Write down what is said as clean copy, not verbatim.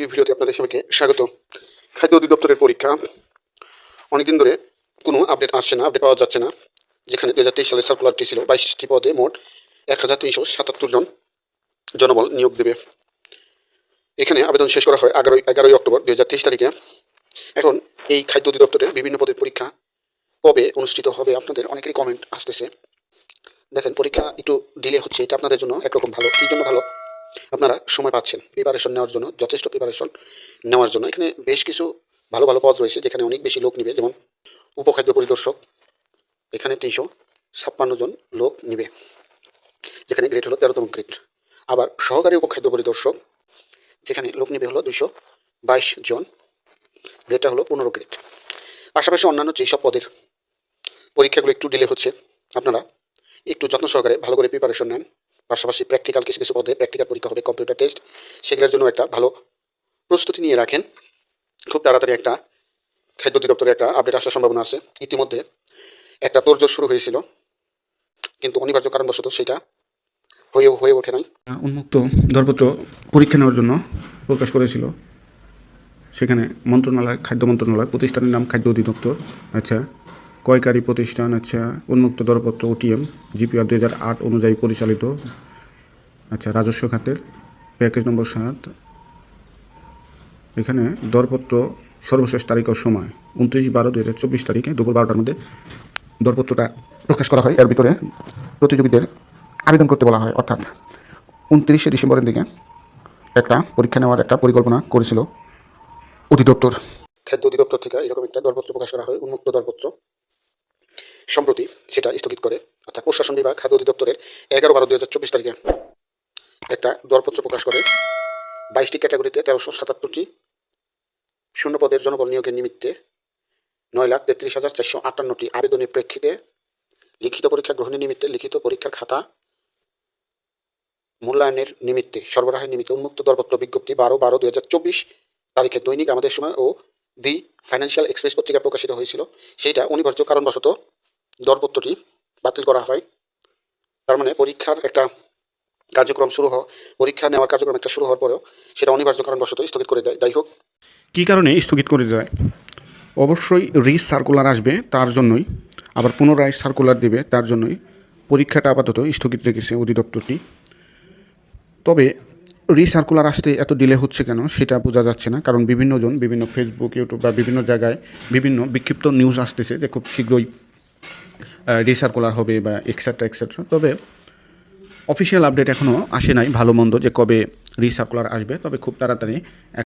এই ভিডিওতে আপনাদের সবাইকে স্বাগত। খাদ্য অধিদপ্তরের পরীক্ষা অনেকদিন ধরে কোনো আপডেট আসছে না, আপডেট পাওয়া যাচ্ছে না। যেখানে 2023 সালে সার্কুলারটি ছিল 22টি পদে মোট 1377 জন জনবল নিয়োগ দেবে। এখানে আবেদন শেষ করা হয় 11ই অক্টোবর 2023 তারিখে। এখন এই খাদ্য অধিদপ্তরের বিভিন্ন পদের পরীক্ষা কবে অনুষ্ঠিত হবে আপনাদের অনেকেরই কমেন্ট আসতেছে। দেখেন, পরীক্ষা একটু ডিলে হচ্ছে, এটা আপনাদের জন্য একরকম ভালো। কী জন্য ভালো? আপনারা সময় পাচ্ছেন প্রিপারেশন নেওয়ার জন্য, যথেষ্ট প্রিপারেশন নেওয়ার জন্য। এখানে বেশ কিছু ভালো ভালো পদ রয়েছে যেখানে অনেক বেশি লোক নিবে। যেমন উপখাদ্য পরিদর্শক, এখানে 356 জন লোক নিবে, যেখানে গ্রেড হলো 13তম গ্রেড। আবার সহকারী উপখাদ্য পরিদর্শক, যেখানে লোক নিবে হলো 222 জন, গ্রেডটা হলো 15 গ্রেড। পাশাপাশি অন্যান্য যেসব পদের পরীক্ষাগুলো একটু ডিলে হচ্ছে, আপনারা একটু যত্ন সহকারে ভালো করে প্রিপারেশন নেন। পাশাপাশি প্র্যাকটিক্যাল কিছু কিছু পদে প্র্যাকটিক্যাল পরীক্ষা হবে, কম্পিউটার টেস্ট, সেগুলোর জন্য একটা ভালো প্রস্তুতি নিয়ে রাখেন। খুব তাড়াতাড়ি একটা খাদ্য অধিদপ্তরে একটা আপডেট আসার সম্ভাবনা আছে। ইতিমধ্যে একটা তোড়জোড় শুরু হয়েছিল, কিন্তু অনিবার্য কারণবশত সেটা হয়ে ওঠে নাই। উন্মুক্ত দরপত্র পরীক্ষা নেওয়ার জন্য প্রকাশ করেছিল। সেখানে মন্ত্রণালয়, খাদ্য মন্ত্রণালয়, প্রতিষ্ঠানের নাম খাদ্য অধিদপ্তর, আচ্ছা, কয়কারী প্রতিষ্ঠান, আচ্ছা, উন্মুক্ত দরপত্র OTM GPR 2008 অনুযায়ী পরিচালিত, আচ্ছা, রাজস্ব খাতের প্যাকেজ নম্বর 7। এখানে দরপত্র সর্বশেষ তারিখ ও সময় 29/12/2024 তারিখে দুপুর 12টার মধ্যে দরপত্রটা প্রকাশ করা হয়। এর ভিতরে প্রতিযোগীদের আবেদন করতে বলা হয়, অর্থাৎ 29শে ডিসেম্বরের দিকে একটা পরীক্ষা নেওয়ার একটা পরিকল্পনা করেছিল অধিদপ্তর। খাদ্য অধিদপ্তর থেকে এরকম একটা দরপত্র প্রকাশ করা হয়, উন্মুক্ত দরপত্র। সম্প্রতি সেটা স্থগিত করে, অর্থাৎ প্রশাসন বিভাগ খাদ্য অধিদপ্তরের 11/12/2024 তারিখে একটা দরপত্র প্রকাশ করে 22টি ক্যাটাগরিতে 1377টি শূন্য পদের জনবল নিয়োগের নিমিত্তে 9,33,458টি আবেদনের প্রেক্ষিতে লিখিত পরীক্ষা গ্রহণের নিমিত্তে, লিখিত পরীক্ষার খাতা মূল্যায়নের নিমিত্তে, সরবরাহের নিমিত্তে উন্মুক্ত দরপত্র বিজ্ঞপ্তি 12/12/2024 তারিখে দৈনিক আমাদের সময় ও দি ফাইন্যান্সিয়াল এক্সপ্রেস পত্রিকা প্রকাশিত হয়েছিল। সেইটা অনিবার্য কারণবশত দরপত্রটি বাতিল করা হয়। তার মানে পরীক্ষার একটা কার্যক্রম পরীক্ষা নেওয়ার কার্যক্রম একটা শুরু হওয়ার পরেও সেটা অনিবার্য কারণবশত স্থগিত করে দেয়। যাই হোক, কী কারণে স্থগিত করে দেয়? অবশ্যই সার্কুলার আসবে, তার জন্যই, আবার পুনরায় সার্কুলার দেবে, তার জন্যই পরীক্ষাটা আপাতত স্থগিত রেখেছে অধিদপ্তরটি। তবে সার্কুলার আসতে এত ডিলে হচ্ছে কেন সেটা বোঝা যাচ্ছে না, কারণ বিভিন্নজন বিভিন্ন ফেসবুক, ইউটিউব বা বিভিন্ন জায়গায় বিভিন্ন বিক্ষিপ্ত নিউজ আসতেছে যে খুব শীঘ্রই সার্কুলার হবে বা এক্সেট্রা এক্সেট্রা। তবে অফিসিয়াল আপডেট এখনও আসে নাই ভালো মন্দ যে কবে সার্কুলার আসবে। তবে খুব তাড়াতাড়ি